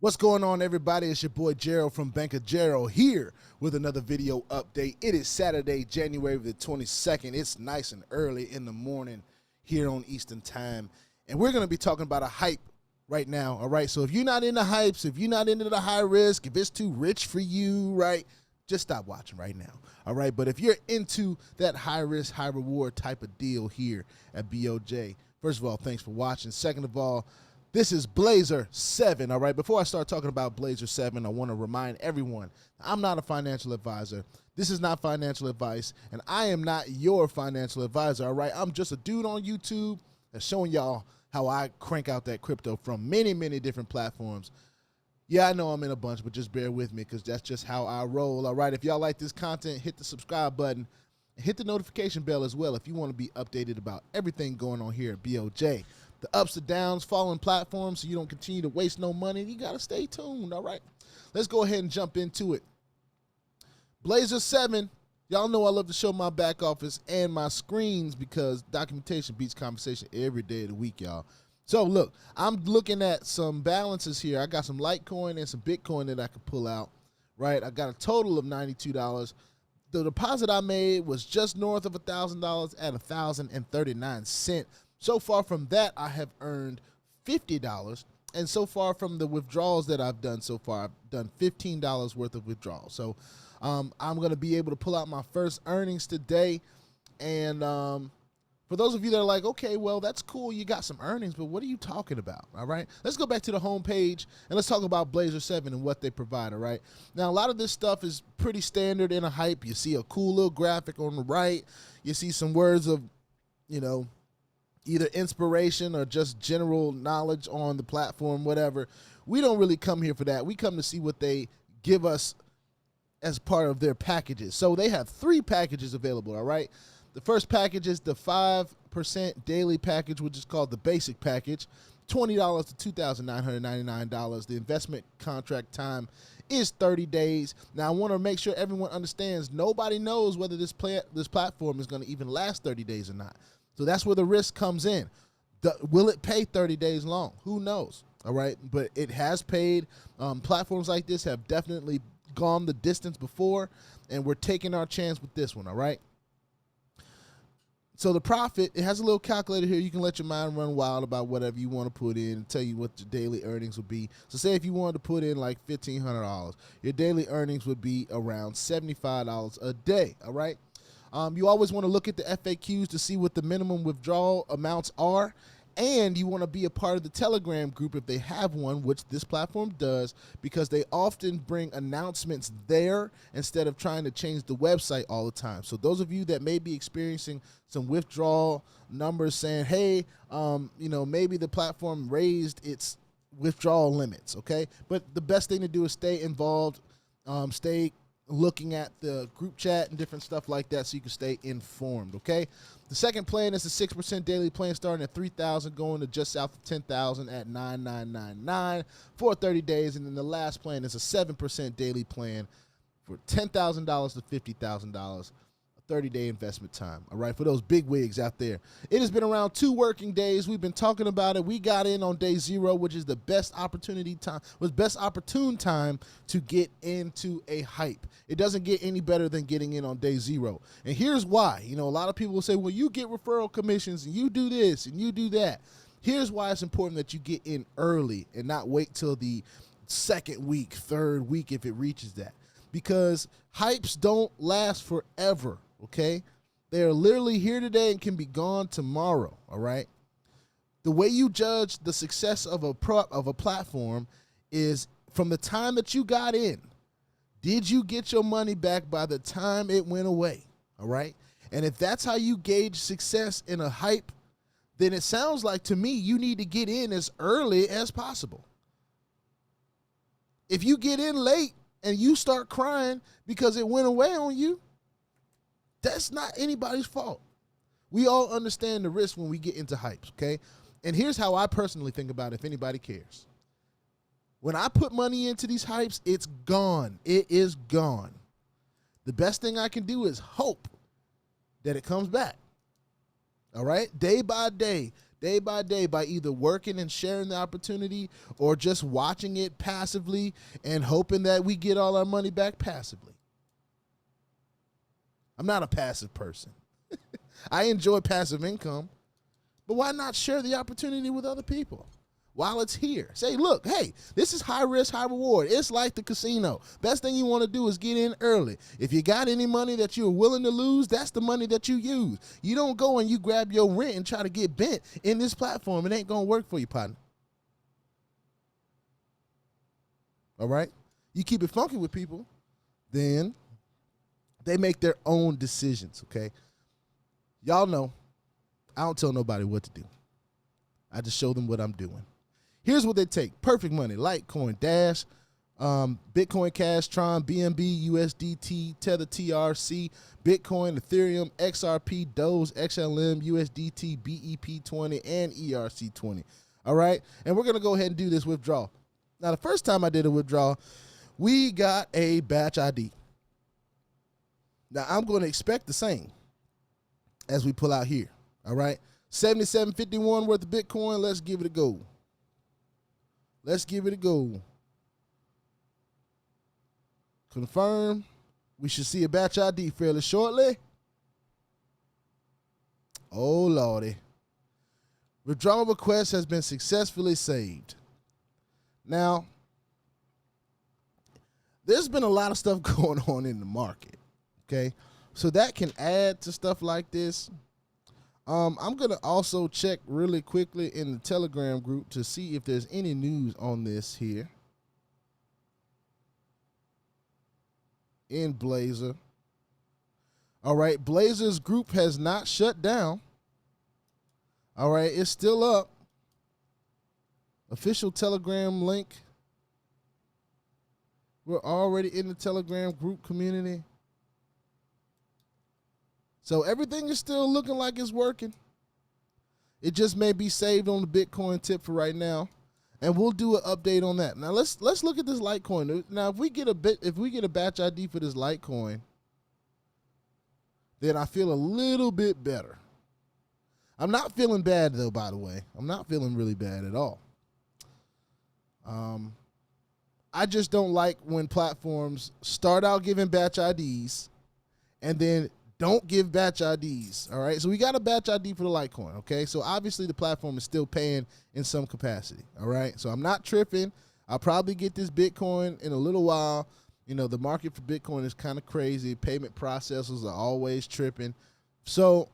What's going on, everybody? It's your boy Gerald from Bank of Gerald here with another video update. It is Saturday, January the 22nd. It's nice and early in the morning here on Eastern Time, and we're going to be talking about a hype right now, all right? So if you're not into hypes, if you're not into the high risk, if it's too rich for you, right, just stop watching right now, all right? But if you're into that high risk, high reward type of deal here at BOJ, first of all, thanks for watching. Second of all, this is BLAZER7, all right? Before I start talking about BLAZER7, I want to remind everyone, I'm not a financial advisor. This is not financial advice, and I am not your financial advisor, all right? I'm just a dude on YouTube that's showing y'all how I crank out that crypto from many, many different platforms. Yeah, I know I'm in a bunch, but just bear with me because that's just how I roll, all right? If y'all like this content, hit the subscribe button. Hit the notification bell as well if you want to be updated about everything going on here at BOJ. The ups and downs, following platforms so you don't continue to waste no money. You got to stay tuned, all right? Let's go ahead and jump into it. BLAZER7, y'all know I love to show my back office and my screens because documentation beats conversation every day of the week, y'all. So, look, I'm looking at some balances here. I got some Litecoin and some Bitcoin that I could pull out, right? I got a total of $92. The deposit I made was just north of $1,000 at $1,039. So far from that, I have earned $50. And so far from the withdrawals that I've done so far, I've done $15 worth of withdrawals. So I'm going to be able to pull out my first earnings today. And for those of you that are like, okay, well, that's cool, you got some earnings, but what are you talking about, all right? Let's go back to the home page, and let's talk about BLAZER7 and what they provide, all right? Now, a lot of this stuff is pretty standard in a hype. You see a cool little graphic on the right. You see some words of, you know, either inspiration or just general knowledge on the platform, whatever. We don't really come here for that. We come to see what they give us as part of their packages. So they have 3 packages available, all right? The first package is the 5% daily package, which is called the basic package, $20 to $2,999. The investment contract time is 30 days. Now, I want to make sure everyone understands nobody knows whether this platform is going to even last 30 days or not. So that's where the risk comes in. Will it pay 30 days long? Who knows? All right, but it has paid. Platforms like this have definitely gone the distance before, and we're taking our chance with this one, all right? So the profit, it has a little calculator here. You can let your mind run wild about whatever you want to put in and tell you what your daily earnings would be. So say if you wanted to put in like $1,500, your daily earnings would be around $75 a day, all right? You always want to look at the FAQs to see what the minimum withdrawal amounts are, and you want to be a part of the Telegram group if they have one, which this platform does, because they often bring announcements there instead of trying to change the website all the time. So those of you that may be experiencing some withdrawal numbers saying, hey, you know, maybe the platform raised its withdrawal limits, okay? But the best thing to do is stay involved, stay looking at the group chat and different stuff like that so you can stay informed, okay? The second plan is a 6% daily plan starting at $3,000 going to just south of $10,000 at $9,999 for 30 days. And then the last plan is a 7% daily plan for $10,000 to $50,000. 30-day investment time, all right, for those big wigs out there. It has been around 2 working days. We've been talking about it. We got in on day 0, which is the best opportunity time, best opportune time to get into a hype. It doesn't get any better than getting in on day 0. And here's why. You know, a lot of people will say, well, you get referral commissions and you do this and you do that. Here's why it's important that you get in early and not wait till the 2nd week, 3rd week if it reaches that. Because hypes don't last forever. Okay, they are literally here today and can be gone tomorrow. All right. The way you judge the success of a platform is from the time that you got in. Did you get your money back by the time it went away? All right. And if that's how you gauge success in a hype, then it sounds like to me you need to get in as early as possible. If you get in late and you start crying because it went away on you, that's not anybody's fault. We all understand the risk when we get into hypes, okay? And here's how I personally think about it, if anybody cares. When I put money into these hypes, it's gone. It is gone. The best thing I can do is hope that it comes back. All right? Day by day, day by day by either working and sharing the opportunity or just watching it passively and hoping that we get all our money back passively. I'm not a passive person. I enjoy passive income, but why not share the opportunity with other people while it's here? Say, look, hey, this is high risk, high reward. It's like the casino. Best thing you want to do is get in early. If you got any money that you're willing to lose, that's the money that you use. You don't go and you grab your rent and try to get bent in this platform. It ain't going to work for you, partner. All right? You keep it funky with people, then they make their own decisions, okay? Y'all know I don't tell nobody what to do. I just show them what I'm doing. Here's what they take. Perfect money, Litecoin, Dash, Bitcoin Cash, Tron, BNB, USDT, Tether, TRC, Bitcoin, Ethereum, XRP, Doge, XLM, USDT, BEP20, and ERC20. All right? And we're going to go ahead and do this withdrawal. Now, the first time I did a withdrawal, we got a batch ID. Now, I'm going to expect the same as we pull out here. All right? 77.51 worth of Bitcoin. Let's give it a go. Let's give it a go. Confirm. We should see a batch ID fairly shortly. Oh, Lordy. Withdrawal request has been successfully saved. Now, there's been a lot of stuff going on in the market. Okay? So that can add to stuff like this. I'm going to also check really quickly in the Telegram group to see if there's any news on this here in Blazer. All right, Blazer's group has not shut down. All right, it's still up. Official Telegram link. We're already in the Telegram group community. So everything is still looking like it's working. It just may be saved on the Bitcoin tip for right now, and we'll do an update on that. Now let's look at this Litecoin. Now if we get a batch ID for this Litecoin, then I feel a little bit better. I'm not feeling bad though, by the way. I'm not feeling really bad at all. I just don't like when platforms start out giving batch IDs and then don't give batch IDs, all right? So we got a batch ID for the Litecoin, okay? So obviously the platform is still paying in some capacity, all right? So I'm not tripping. I'll probably get this Bitcoin in a little while. You know, the market for Bitcoin is kind of crazy. Payment processors are always tripping. So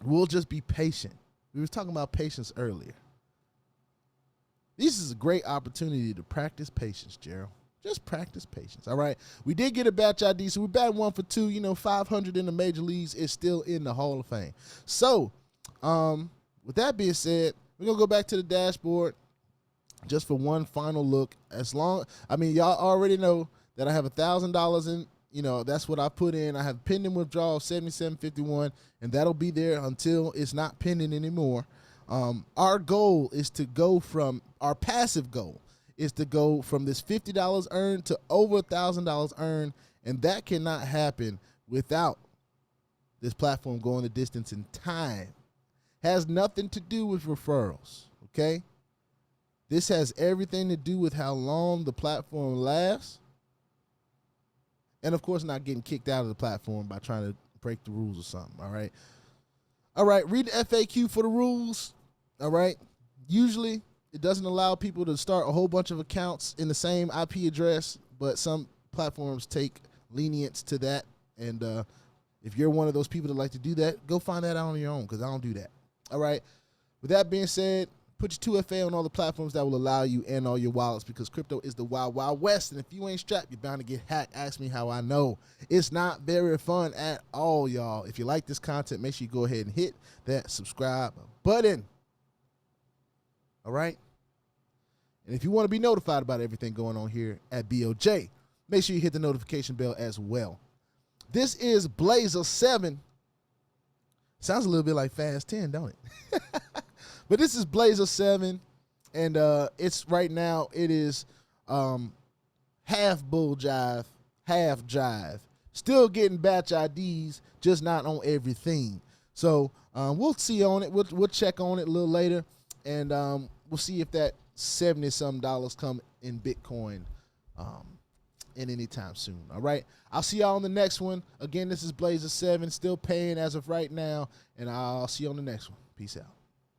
we'll just be patient. We were talking about patience earlier. This is a great opportunity to practice patience, Gerald. Just practice patience, all right? We did get a batch ID, so we're batting 1 for 2. You know, 500 in the major leagues is still in the Hall of Fame. So, with that being said, we're going to go back to the dashboard just for one final look. Y'all already know that I have $1,000 in, you know, that's what I put in. I have pending withdrawal of $77.51, and that'll be there until it's not pending anymore. Our goal is to go from, our passive goal is to go from this $50 earned to over $1,000 earned, and that cannot happen without this platform going the distance in time. Has nothing to do with referrals, okay? This has everything to do with how long the platform lasts, and of course not getting kicked out of the platform by trying to break the rules or something, all right? All right, read the FAQ for the rules, all right? Usually, it doesn't allow people to start a whole bunch of accounts in the same IP address, but some platforms take lenience to that. And if you're one of those people that like to do that, go find that out on your own, because I don't do that. All right. With that being said, put your 2FA on all the platforms that will allow you and all your wallets, because crypto is the wild, wild west. And if you ain't strapped, you're bound to get hacked. Ask me how I know. It's not very fun at all, y'all. If you like this content, make sure you go ahead and hit that subscribe button. All right? And if you want to be notified about everything going on here at BOJ, make sure you hit the notification bell as well. This is BLAZER7. Sounds a little bit like Fast 10, don't it? But this is BLAZER7, and it's right now, it is half bull jive, half jive. Still getting batch IDs, just not on everything. So we'll see on it. We'll check on it a little later, and we'll see if that $70-some come in Bitcoin in any time soon. All right. I'll see y'all on the next one. Again, this is BLAZER7, still paying as of right now, and I'll see you on the next one. Peace out.